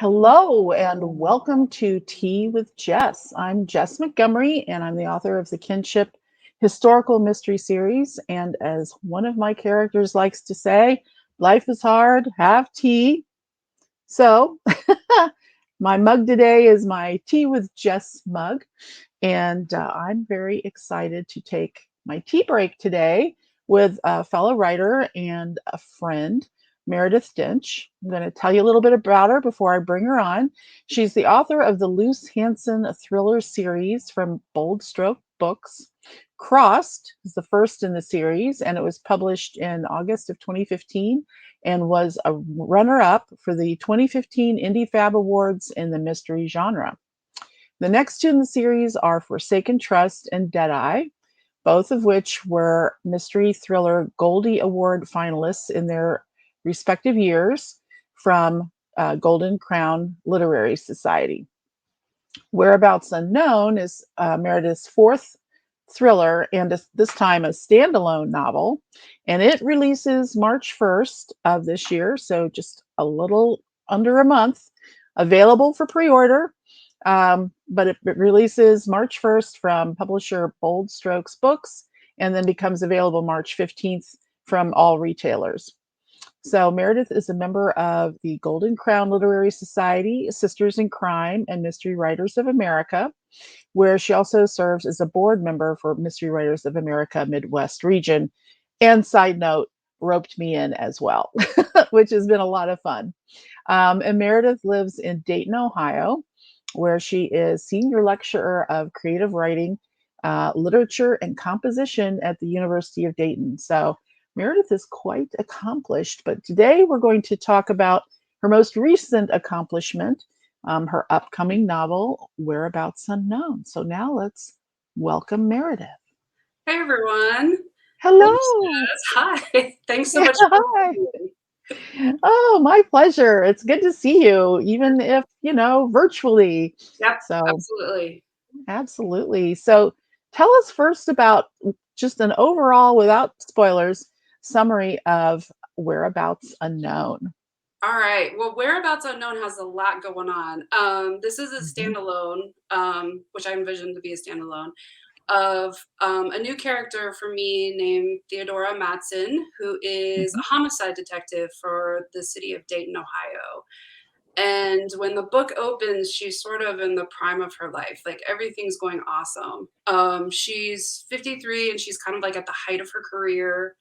Hello and welcome to Tea with Jess. I'm Jess Montgomery and I'm the author of the Kinship Historical Mystery Series. And as one of my characters likes to say, life is hard, have tea. So my mug today is my Tea with Jess mug. And I'm very excited to take my tea break today with a fellow writer and a friend, Meredith Doench. I'm going to tell you a little bit about her before I bring her on. She's the author of the Luce Hanson thriller series from Bold Stroke Books. Crossed is the first in the series, and it was published in August of 2015 and was a runner-up for the 2015 Indie Fab Awards in the mystery genre. The next two in the series are Forsaken Trust and Deadeye, both of which were mystery thriller Goldie Award finalists in their respective years from Golden Crown Literary Society. Whereabouts Unknown is Meredith's fourth thriller and this time a standalone novel, and it releases March 1st of this year, so just a little under a month, available for pre-order. But it releases March 1st from publisher Bold Strokes Books and then becomes available March 15th from all retailers. So Meredith is a member of the Golden Crown Literary Society, Sisters in Crime, and Mystery Writers of America, where she also serves as a board member for Mystery Writers of America Midwest region. And side note, roped me in as well, which has been a lot of fun. And Meredith lives in Dayton, Ohio, where she is senior lecturer of creative writing, literature, and composition at the University of Dayton. So Meredith is quite accomplished, but today we're going to talk about her most recent accomplishment, her upcoming novel, Whereabouts Unknown. So now let's welcome Meredith. Hey, everyone. Hello. Hi. Thanks so Yeah, much for hi. Oh, my pleasure. It's good to see you, even if, virtually. Yep, So, absolutely. absolutely. So, tell us first about just an overall, without spoilers, summary of Whereabouts Unknown. All right. Well, Whereabouts Unknown has a lot going on. This is a Mhm. standalone, which I envision to be a standalone, of a new character for me named Theodora Matson, who is Mhm. a homicide detective for the city of Dayton, Ohio. And when the book opens, she's sort of in the prime of her life. Like everything's going awesome. She's 53 and she's kind of like at the height of her career.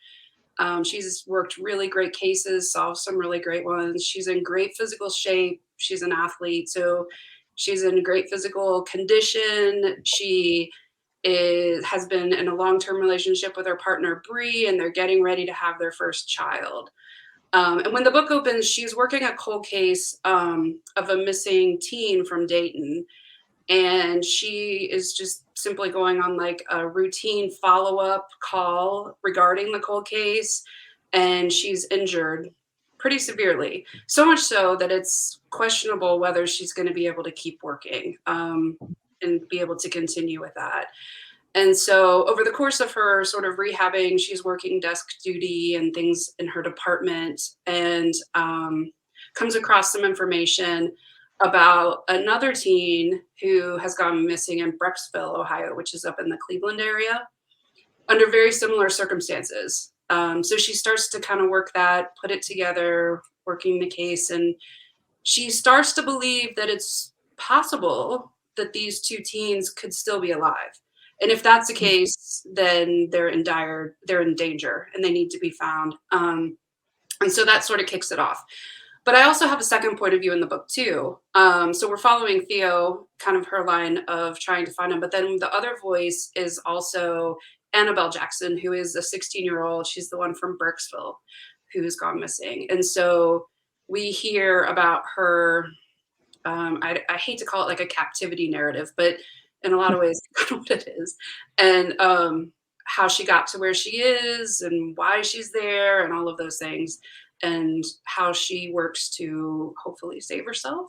She's worked really great cases, solved some really great ones. She's in great physical shape. She's an athlete, so she's in great physical condition. She has been in a long-term relationship with her partner Bree, and they're getting ready to have their first child. And when the book opens, she's working a cold case of a missing teen from Dayton. And she is just simply going on like a routine follow-up call regarding the cold case. And she's injured pretty severely. So much so that it's questionable whether she's going to be able to keep working and be able to continue with that. And so over the course of her sort of rehabbing, she's working desk duty and things in her department and comes across some information about another teen who has gone missing in Brecksville, Ohio, which is up in the Cleveland area, under very similar circumstances. So she starts to kind of work that, put it together, working the case, and she starts to believe that it's possible that these two teens could still be alive. And if that's the case, then they're in danger and they need to be found. And so that sort of kicks it off. But I also have a second point of view in the book too. So we're following Theo, kind of her line of trying to find him. But then the other voice is also Annabelle Jackson, who is a 16-year-old. She's the one from Burkesville who's gone missing. And so we hear about her. I hate to call it like a captivity narrative, but in a lot of ways, kind of what it is. And how she got to where she is and why she's there and all of those things, and how she works to hopefully save herself.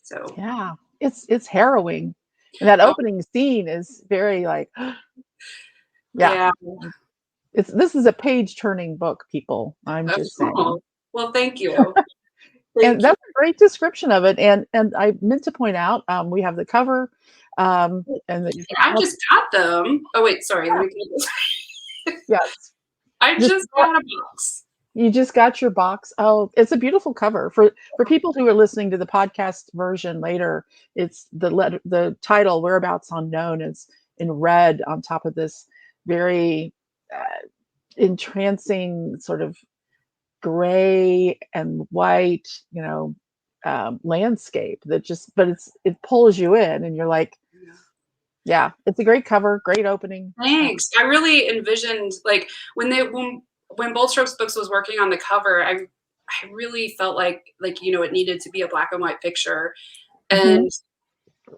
So, Yeah, it's harrowing, and that oh, opening scene is very like, yeah, yeah. it's this is a page-turning book, people. I'm just saying. Oh, well, thank you. And Thank you. that's a great description of it, and I meant to point out, we have the cover, and that you've I got just got them. Oh, wait, sorry. Let yeah, me get this. yes. I Just just got a box. you just got your box. Oh, it's a beautiful cover. For people who are listening to the podcast version later, it's the title "Whereabouts Unknown" is in red on top of this very entrancing sort of gray and white, landscape that just but it pulls you in, and you're like, Yeah. yeah, it's a great cover, great opening. Thanks. I really envisioned like when Bold Strokes Books was working on the cover, I really felt like it needed to be a black and white picture. Mhm. And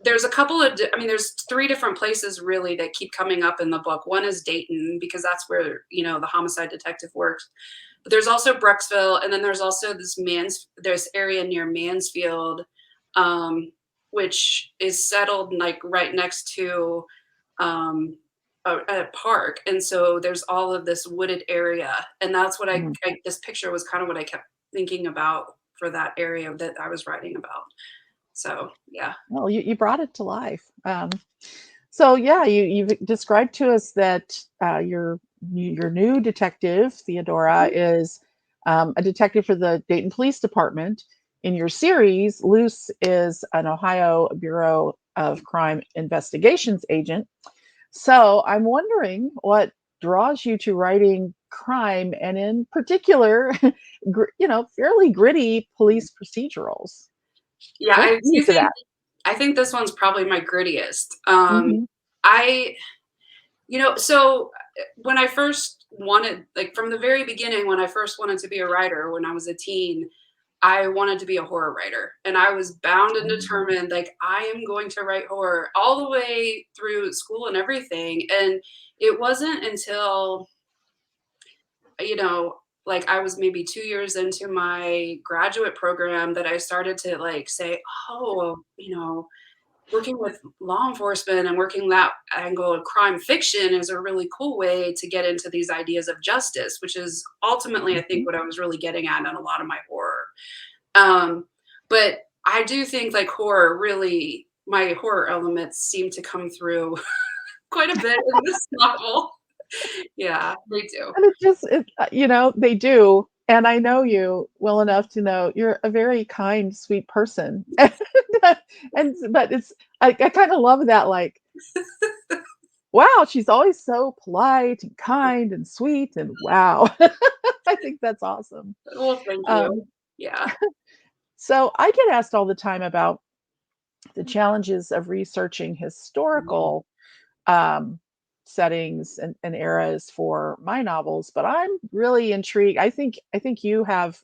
there's a couple of I mean there's three different places really that keep coming up in the book. One is Dayton because that's where, the homicide detective works. But there's also Brecksville, and then there's also this area near Mansfield, um, which is settled like right next to um, a park, and so there's all of this wooded area, and that's what Mhm. this picture was kind of what I kept thinking about for that area that I was writing about. So yeah. Well, you brought it to life. So yeah, you've described to us that your new detective Theodora Mhm. is a detective for the Dayton Police Department. In your series, Luce is an Ohio Bureau of Crime Investigations agent. So I'm wondering what draws you to writing crime, and in particular, fairly gritty police procedurals. Yeah, What I drew you do to that? think this one's probably my grittiest. Hmm. I so when I first wanted, like from the very beginning, when I first wanted to be a writer when I was a teen, I wanted to be a horror writer. And I was bound and determined, like, I am going to write horror all the way through school and everything. And it wasn't until, you know, like I was maybe 2 years into my graduate program that I started to like say, oh, working with law enforcement and working that angle of crime fiction is a really cool way to get into these ideas of justice, which is ultimately, I think, Mhm. what I was really getting at in a lot of my horror. Um, but I do think like my horror elements seem to come through quite a bit in this novel. Yeah, they do. And they do. And I know you well enough to know you're a very kind, sweet person. But I kind of love that, like, wow, she's always so polite and kind and sweet. And wow, I think that's awesome. Well, thank you. Um, Yeah. so I get asked all the time about the challenges of researching Mhm. historical um, settings and eras for my novels, but I'm really intrigued. I think you have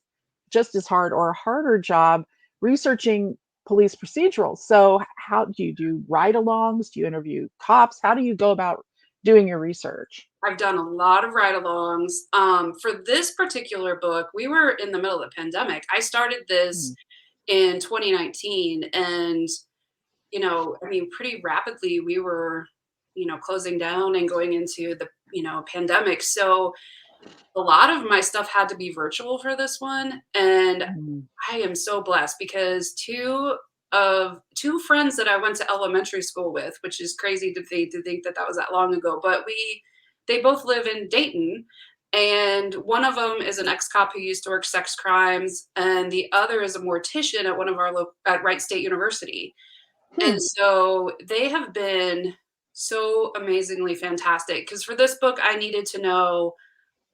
just as hard or a harder job researching police procedurals. So how do you do ride-alongs? Do you interview cops? How do you go about doing your research? I've done a lot of ride-alongs. For this particular book, we were in the middle of the pandemic. I started this Mm, in 2019, and I mean, pretty rapidly we were, closing down and going into the, pandemic. So a lot of my stuff had to be virtual for this one, and mm, I am so blessed because two friends that I went to elementary school with, which is crazy to think that that was that long ago, but they both live in Dayton, and one of them is an ex-cop who used to work sex crimes, and the other is a mortician at one of our at Wright State University. hmm, And so they have been so amazingly fantastic because for this book I needed to know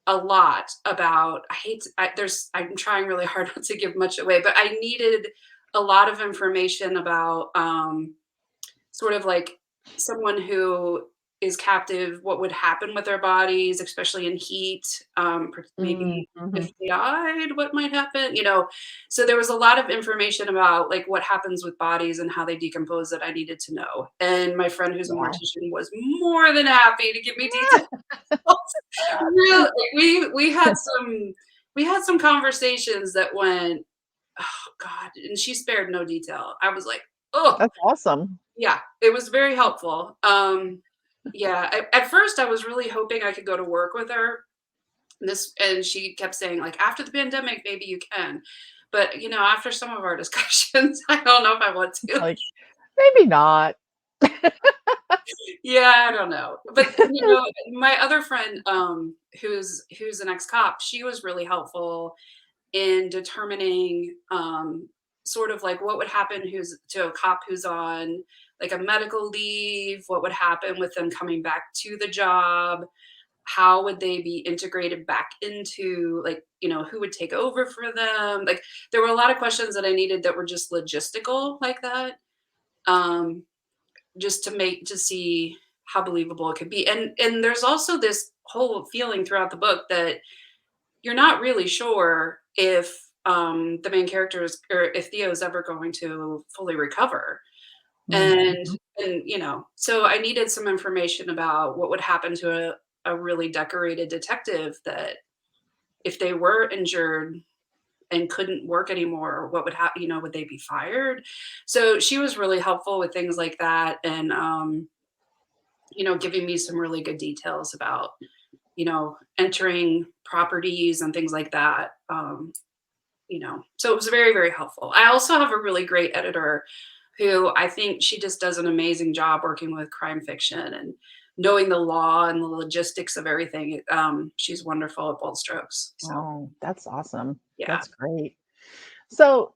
a lot about I hate to, I, there's I'm trying really hard not to give much away, but I needed a lot of information about sort of like someone who is captive, what would happen with their bodies, especially in heat, maybe Mhm. if they died, what might happen, you know? So there was a lot of information about like what happens with bodies and how they decompose that I needed to know. And my friend who's a Wow. mortician was more than happy to give me details. Really, like, we had some conversations that went, oh God, and she spared no detail. I was like, oh, That's awesome. yeah, it was very helpful. Yeah, at first I was really hoping I could go to work with her. And she kept saying like, after the pandemic, maybe you can. But you know, after some of our discussions, I don't know if I want It's to. like, maybe not. Yeah, I don't know. But you know, my other friend, who's an ex-cop, she was really helpful in determining sort of like what would happen who's to a cop who's on like a medical leave, what would happen with them coming back to the job, how would they be integrated back into like, you know, who would take over for them? Like there were a lot of questions that I needed that were just logistical like that. Um, just to see how believable it could be. And there's also this whole feeling throughout the book that you're not really sure if the main characters or if Theo is ever going to fully recover. And Mhm. and you know, so I needed some information about what would happen to a really decorated detective that if they were injured and couldn't work anymore, what would happen, you know, would they be fired? So she was really helpful with things like that and you know, giving me some really good details about, you know, entering properties and things like that. You know, so it was very, very helpful. I also have a really great editor who I think she just does an amazing job working with crime fiction and knowing the law and the logistics of everything. She's wonderful at bold strokes. So Oh, that's awesome. yeah. That's great. So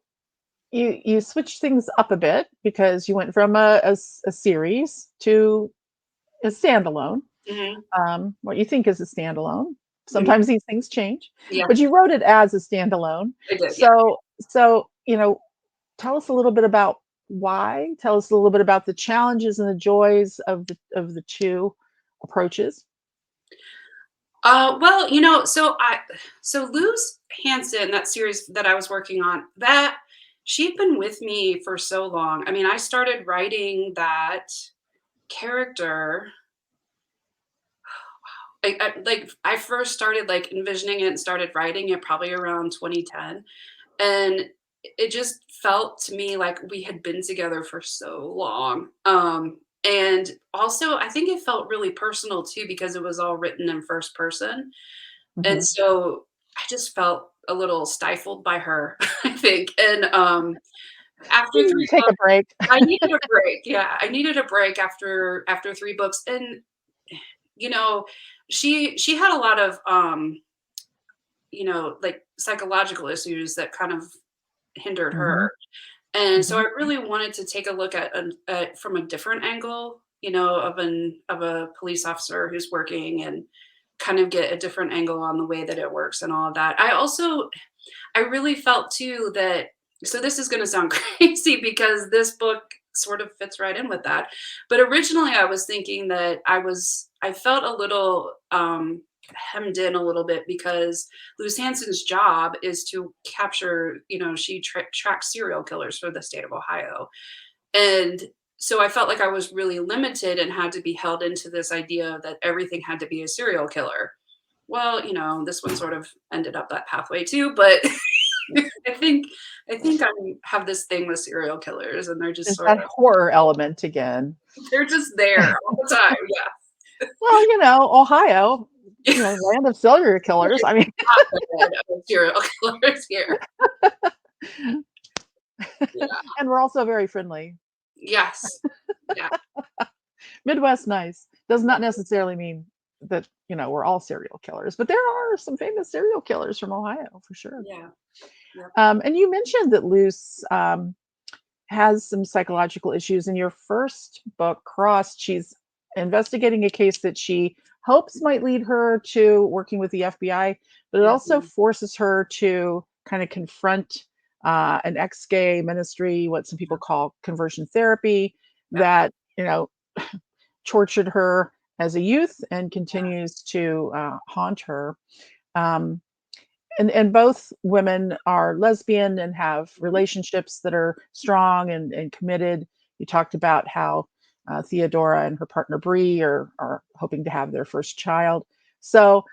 you switched things up a bit because you went from a series to a standalone. Hmm. What you think is a standalone. Hmm. Sometimes these things change, Yeah, but you wrote it as a standalone. I did. Yeah. So you know, tell us a little bit about why. Tell us a little bit about the challenges and the joys of the two approaches. Well, you know, so Luz Hansen, that series that I was working on, that she'd been with me for so long. I mean, I started writing that character. I first started like envisioning it and started writing it probably around 2010, and it just felt to me like we had been together for so long. And also, I think it felt really personal too because it was all written in first person. And Mhm. so I just felt a little stifled by her, I think. And after three Take a books, break. I needed a break. Yeah, I needed a break after three books. And you know, she had a lot of you know, like psychological issues that kind of hindered her. Mhm, And so mhm. I really wanted to take a look at from a different angle, you know, of a police officer who's working and kind of get a different angle on the way that it works and all of that. I really felt too that so this is going to sound crazy because this book sort of fits right in with that. But originally I was thinking that I felt a little hemmed in a little bit because Luz Hansen's job is to capture, you know, she tracks serial killers for the state of Ohio. And so I felt like I was really limited and had to be held into this idea that everything had to be a serial killer. Well, you know, this one sort of ended up that pathway too, but I think I have this thing with serial killers, and they're just There's sort that of horror element again. they're just there all the time. Well, Ohio, Yeah, land of serial killers. I mean, hotbed of serial killers here. Yeah. and we're also very friendly. Yes. Yeah. Midwest nice does not necessarily mean that, we're all serial killers, but there are some famous serial killers from Ohio for sure. Yeah. Yep. And you mentioned that Luce has some psychological issues. In your first book, Crossed, she's investigating a case that she hopes might lead her to working with the FBI, but it also Mhm. forces her to kind of confront an ex-gay ministry, what some people call conversion therapy, Yeah. that tortured her as a youth and continues to haunt her. Um, and both women are lesbian and have relationships that are strong and committed. You talked about how Theodora and her partner Bree are hoping to have their first child. So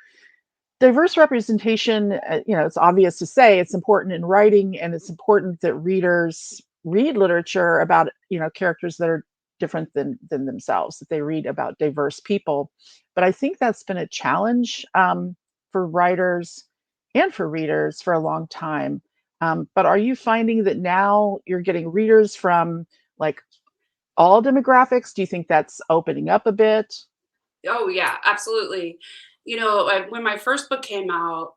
diverse representation, it's obvious to say it's important in writing, and it's important that readers read literature about, characters that are different than themselves, that they read about diverse people. But I think that's been a challenge for writers and for readers for a long time. But are you finding that now you're getting readers from like all demographics? Do you think that's opening up a bit? Oh yeah, absolutely. When my first book came out,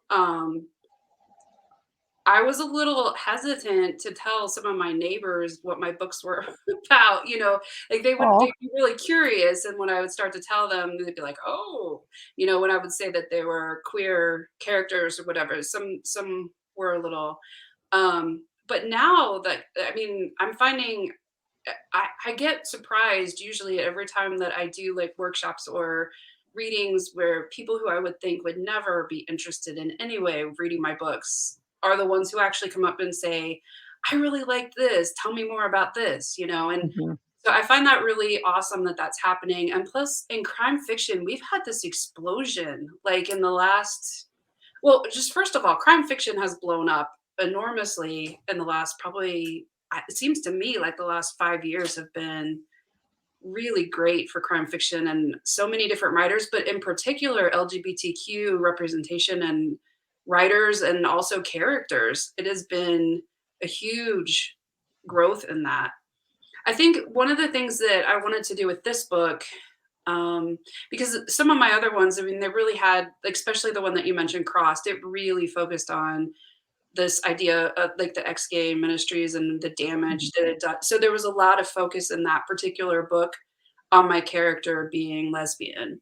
I was a little hesitant to tell some of my neighbors what my books were about, like Oh, they'd be really curious. And when I would start to tell them, they'd be like, oh, when I would say that they were queer characters or whatever, some were a little, but now that, I mean, I'm finding I get surprised usually every time that I do like workshops or readings where people who I would think would never be interested in any way of reading my books are the ones who actually come up and say, I really like this. Tell me more about this. And mhm, so I find that really awesome that that's happening. And plus, in crime fiction, we've had this explosion like in the last, well, just first of all, crime fiction has blown up enormously in the last probably, it seems to me like the last 5 years have been really great for crime fiction and so many different writers, but in particular, LGBTQ representation and writers and also characters. It has been a huge growth in that. I think one of the things that I wanted to do with this book, because some of my other ones, I mean, they really had, like, especially the one that you mentioned, Crossed, it really focused on this idea of like the X gay ministries and the mhm, damage that it does. So there was a lot of focus in that particular book on my character being lesbian.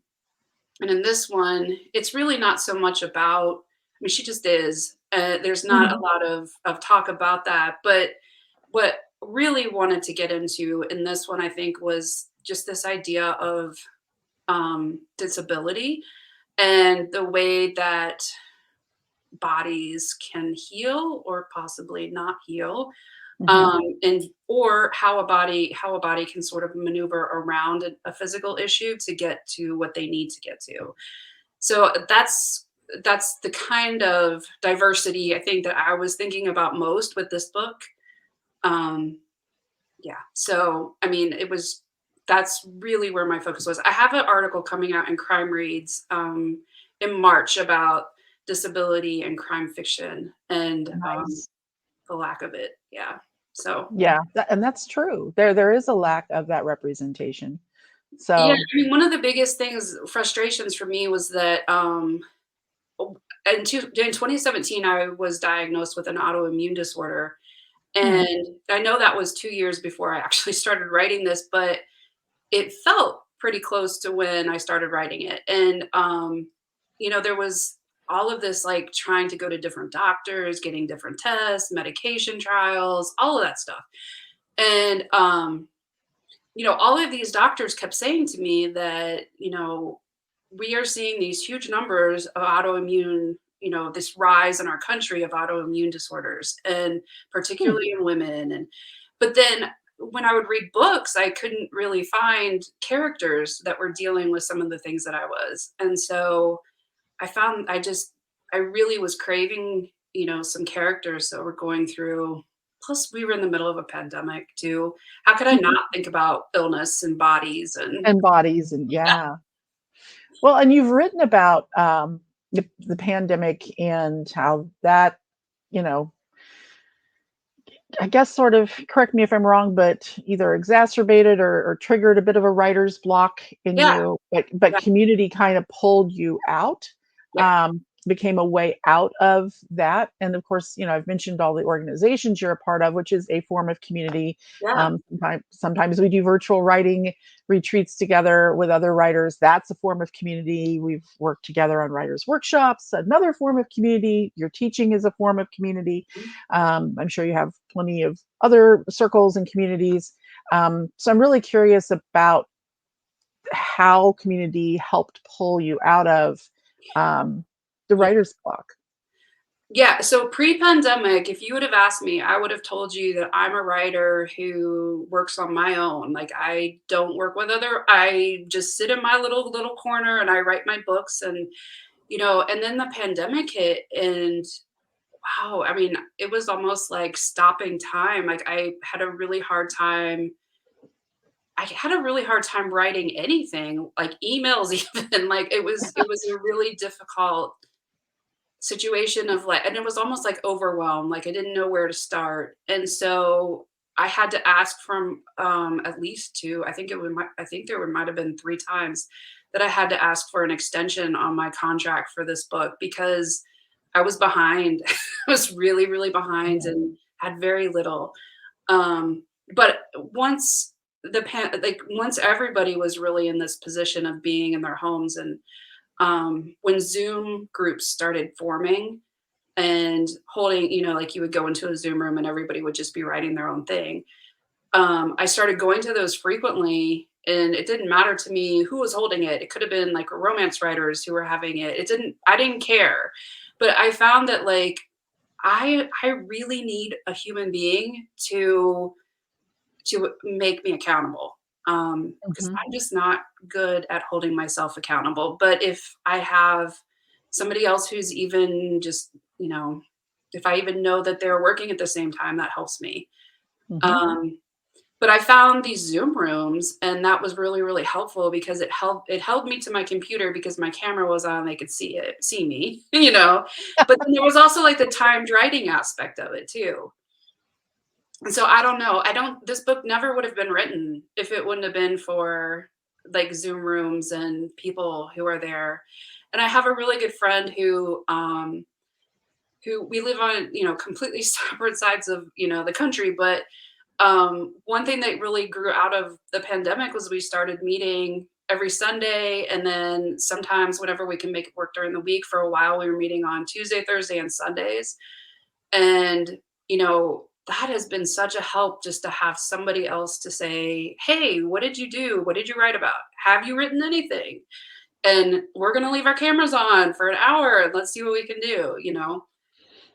And in this one, it's really not so much about, I mean, she just is. There's not a mhm, lot of talk about that. But what really wanted to get into in this one, I think, was just this idea of disability and the way that bodies can heal or possibly not heal, mhm. and or how a body can sort of maneuver around a physical issue to get to what they need to get to. So that's the kind of diversity I think that I was thinking about most with this book. um yeah, so I mean, that's really where my focus was. I have an article coming out in Crime Reads in March about disability and crime fiction and Nice. the lack of it. Yeah. So, Yeah, and that's true. There is a lack of that representation. yeah, So, I mean, one of the biggest things, frustrations for me was that in 2017, I was diagnosed with an autoimmune disorder. hmm, And I know that was 2 years before I actually started writing this, but it felt pretty close to when I started writing it. And, there was all of this like trying to go to different doctors, getting different tests, medication trials, all of that stuff. And, all of these doctors kept saying to me that, we are seeing these huge numbers of autoimmune, this rise in our country of autoimmune disorders, and hmm, particularly in women. But then when I would read books, I couldn't really find characters that were dealing with some of the things that I was. And so I really was craving, some characters that were going through. Plus, we were in the middle of a pandemic too. How could I mhm. not think about illness and bodies and And bodies, and yeah. Well, and you've written about the pandemic and how that, you know, I guess sort of, correct me if I'm wrong, but either exacerbated or triggered a bit of a writer's block in yeah, you, but yeah, community kind of pulled you out, yep, became a way out of that. And of course, I've mentioned all the organizations you're a part of, which is a form of community. yeah. Sometimes we do virtual writing retreats together with other writers. That's a form of community. We've worked together on writers' workshops, another form of community. Your teaching is a form of community. Mhm. I'm sure you have plenty of other circles and communities. So I'm really curious about how community helped pull you out of um, the Yeah. writer's block. Yeah, so pre-pandemic, if you would have asked me, I would have told you that I'm a writer who works on my own. Like I don't work with I just sit in my little corner and I write my books and and then the pandemic hit and wow, I mean, it was almost like stopping time. Like I had a really hard time writing anything, like emails even. Like it was a really difficult situation of like and it was almost like overwhelmed, like I didn't know where to start. And so I had to ask from at least two, I think there might have been three times that I had to ask for an extension on my contract for this book because I was behind. I was really, really behind Yeah. and had very little. But once everybody was really in this position of being in their homes and when Zoom groups started forming and holding, like you would go into a Zoom room and everybody would just be writing their own thing. I started going to those frequently and it didn't matter to me who was holding it. It could have been like romance writers who were having it. I didn't care. But I found that like I really need a human being to make me accountable. Because Mhm. I'm just not good at holding myself accountable. But if I have somebody else who's even just, if I even know that they're working at the same time, that helps me. Mhm. Um, but I found these Zoom rooms, and that was really, really helpful because it held me to my computer because my camera was on, they could see me, But then there was also like the timed writing aspect of it too. And so I don't know. I don't this book never would have been written if it wouldn't have been for like Zoom rooms and people who are there. And I have a really good friend who we live on, completely separate sides of, the country, but one thing that really grew out of the pandemic was we started meeting every Sunday and then sometimes whenever we can make it work during the week. For a while we were meeting on Tuesday, Thursday, and Sundays. And, that has been such a help just to have somebody else to say, "Hey, what did you do? What did you write about? Have you written anything? And we're gonna leave our cameras on for an hour and let's see what we can do?"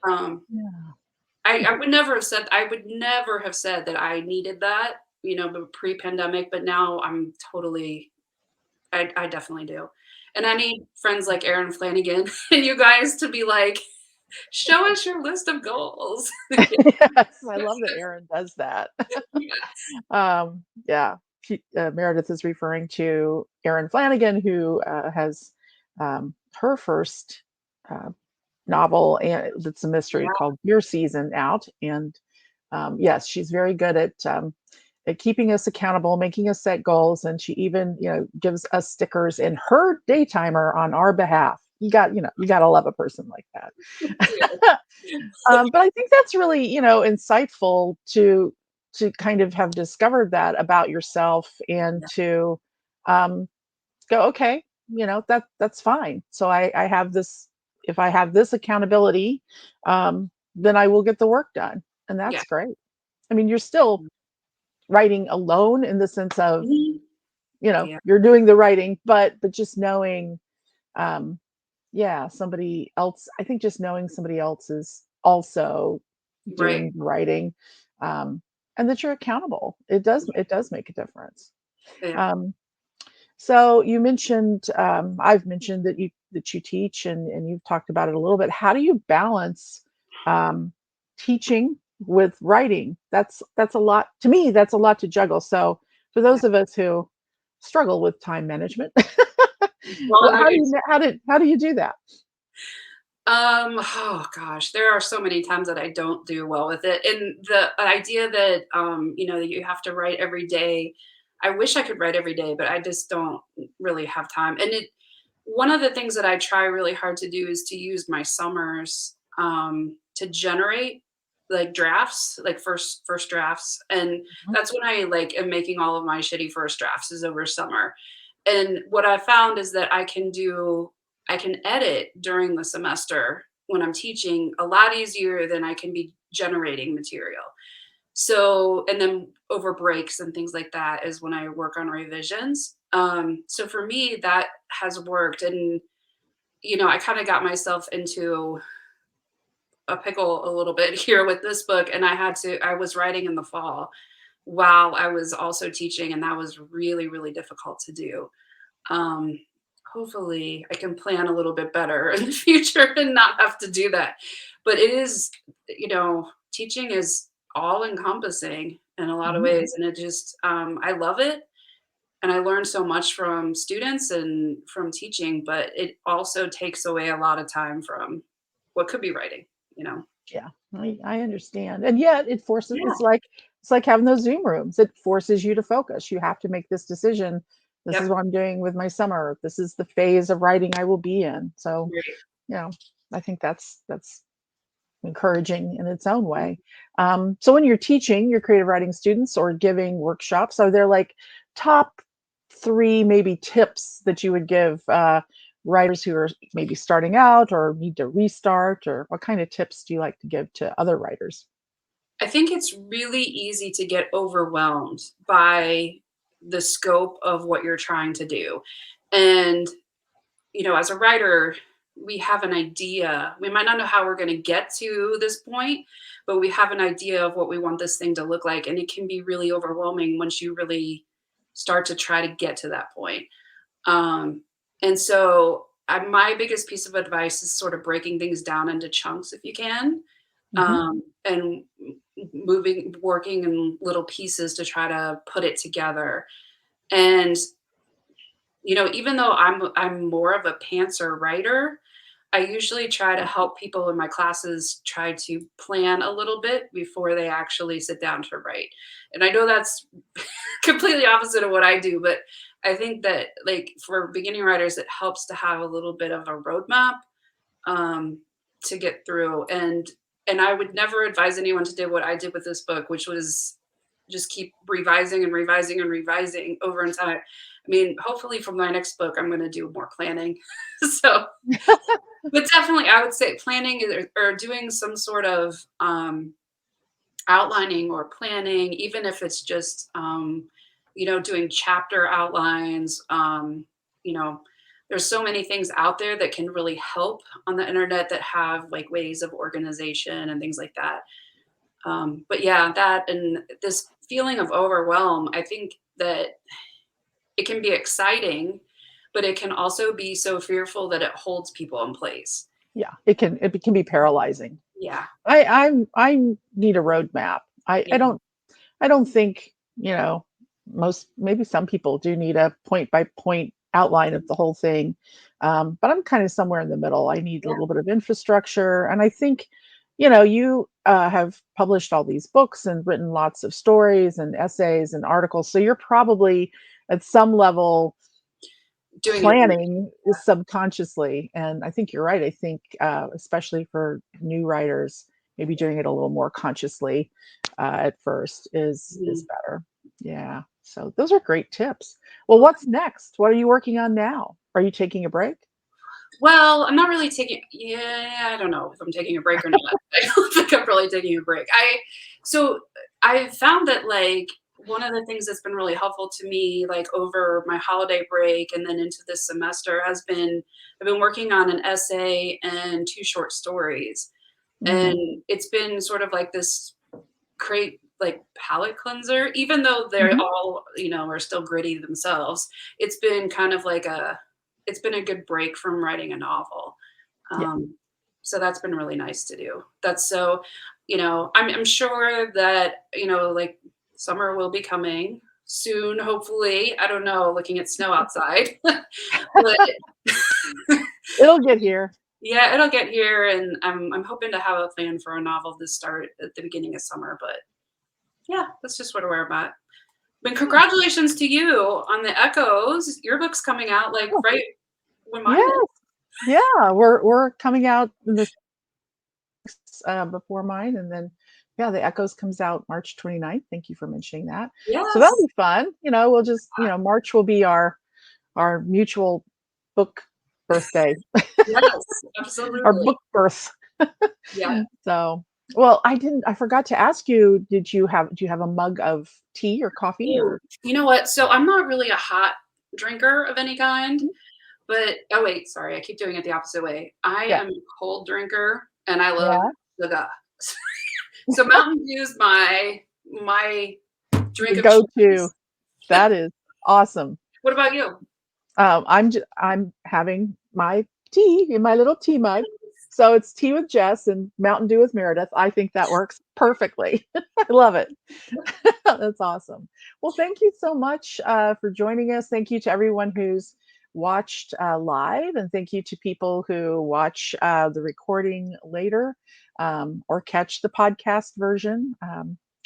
Um, Yeah. I would never have said that I needed that, but pre-pandemic, but now I definitely do. And I need friends like Erin Flanagan and you guys to be like, "Show us your list of goals." Yes, I love that Aaron does that. Yes. Yeah, Meredith is referring to Erin Flanagan, who has her first uh, novel, and it's a mystery Yeah, called Deer Season out. And yes, she's very good at keeping us accountable, making us set goals, and she even gives us stickers in her daytimer on our behalf. You got to love a person like yeah, that. But I think that's really insightful to kind of have discovered that about yourself and yeah, to um, go, okay, that's fine. So I have this. If I have this accountability, then I will get the work done, and yeah. that's great. I mean, you're still writing alone in the sense of Mhm. Yeah, you're doing the writing, but just knowing, um, yeah, somebody else. I think just knowing somebody else is also right. doing the writing, um, and that you're accountable. It does make a difference. Yeah, Um, so you mentioned, I've mentioned that you teach, and you've talked about it a little bit. How do you balance um, teaching with writing? That's a lot to me. That's a lot to juggle. So for yeah. those of us who struggle with time management, Well, and how do you do that? oh gosh, there are so many times that I don't do well with it. And the idea that that you have to write every day, I wish I could write every day, but I just don't really have time. And one of the things that I try really hard to do is to use my summers to generate like drafts, like first drafts. And Mhm. that's when I like am making all of my shitty first drafts is over summer. And what I found is that I can edit during the semester when I'm teaching a lot easier than I can be generating material. So, and then over breaks and things like that is when I work on revisions. So for me, that has worked. And, I kind of got myself into a pickle a little bit here with this book. And I was writing in the fall while I was also teaching. And that was really, really difficult to do. Um, Hopefully I can plan a little bit better in the future and not have to do that. But it is, teaching is all encompassing in a lot of Mhm. ways. And it just, I love it. And I learned so much from students and from teaching, but it also takes away a lot of time from what could be writing, you know? Yeah, I understand. And yet it forces Yeah. it's like having those Zoom rooms. It forces you to focus. You have to make this decision. This is Yep. what I'm doing with my summer. This is the phase of writing I will be in. So, Great. you know, I think that's encouraging in its own way. So when you're teaching your creative writing students or giving workshops, are there like top three maybe tips that you would give writers who are maybe starting out or need to restart, or what kind of tips do you like to give to other writers? I think it's really easy to get overwhelmed by the scope of what you're trying to do. And, as a writer, we have an idea. We might not know how we're going to get to this point, but we have an idea of what we want this thing to look like. And it can be really overwhelming once you really start to try to get to that point. Um, and so, my biggest piece of advice is sort of breaking things down into chunks if you can, Hmm. and working in little pieces to try to put it together. And even though I'm more of a pantser writer, I usually try to help people in my classes try to plan a little bit before they actually sit down to write. And I know that's completely opposite of what I do, but I think that, like, for beginning writers, it helps to have a little bit of a roadmap, um, to get through. And I would never advise anyone to do what I did with this book, which was just keep revising and revising and revising over and time. I mean, hopefully from my next book, I'm going to do more planning. So, but definitely, I would say planning or doing some sort of outlining or planning, even if it's just, doing chapter outlines. You know, there's so many things out there that can really help on the internet that have like ways of organization and things like that. But yeah, that and this feeling of overwhelm, I think that it can be exciting, but it can also be so fearful that it holds people in place. Yeah, it can be paralyzing. Yeah. I need a roadmap. Yeah. I don't think, most, maybe some people do need a point by point outline of the whole thing. But I'm kind of somewhere in the middle. I need a Yeah. little bit of infrastructure. And I think, you have published all these books and written lots of stories and essays and articles. So you're probably at some level Doing it. planning subconsciously. And I think you're right. I think, especially for new writers, maybe doing it a little more consciously at first is Mhm. better. Yeah. So those are great tips. Well, what's next? What are you working on now? Are you taking a break? Well, I'm not really taking, yeah, I don't know if I'm taking a break or not. I don't think I'm really taking a break. So I found that, like, one of the things that's been really helpful to me, like over my holiday break and then into this semester, has been I've been working on an essay and two short stories. Hmm. And it's been sort of like this create like palette cleanser, even though they're Hmm. all, are still gritty themselves. It's been kind of like it's been a good break from writing a novel. Yeah. Um, so that's been really nice to do. That's so, I'm sure that, like, summer will be coming soon, hopefully. I don't know, looking at snow outside. But It'll get here. yeah, it'll get here, and I'm hoping to have a plan for a novel to start at the beginning of summer. But yeah, that's just where I'm at. But Yeah. congratulations to you on the Echoes. Your book's coming out like Oh, right when mine is. yes. Yeah. We're coming out in this before mine, and then yeah, the Echoes comes out March 29th. Thank you for mentioning that. So that'll Yes. be fun. We'll just, March will be our mutual book birthday, Yes, our absolutely. book birth. Yeah. So, well, I forgot to ask you, do you have a mug of tea or coffee Ooh, or? you know what? So I'm not really a hot drinker of any kind. But oh wait, sorry, I keep doing it the opposite way. I Yeah. am a cold drinker and I love Yeah. sugar. So Mountain Dew's my drink Your of go-to. choice. That is awesome. What about you? I'm having my tea in my little tea mug. So it's tea with Jess and Mountain Dew with Meredith. I think that works perfectly. I love it. That's awesome. Well, thank you so much for joining us. Thank you to everyone who's watched live, and thank you to people who watch the recording later or catch the podcast version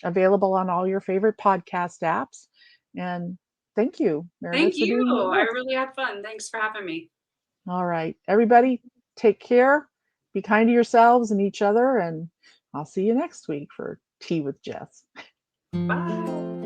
available on all your favorite podcast apps. And thank you, Thank Meredith, for you. being with I us. really had fun. Thanks for having me. All right, everybody, take care. Be kind to yourselves and each other, and I'll see you next week for Tea with Jess. Bye.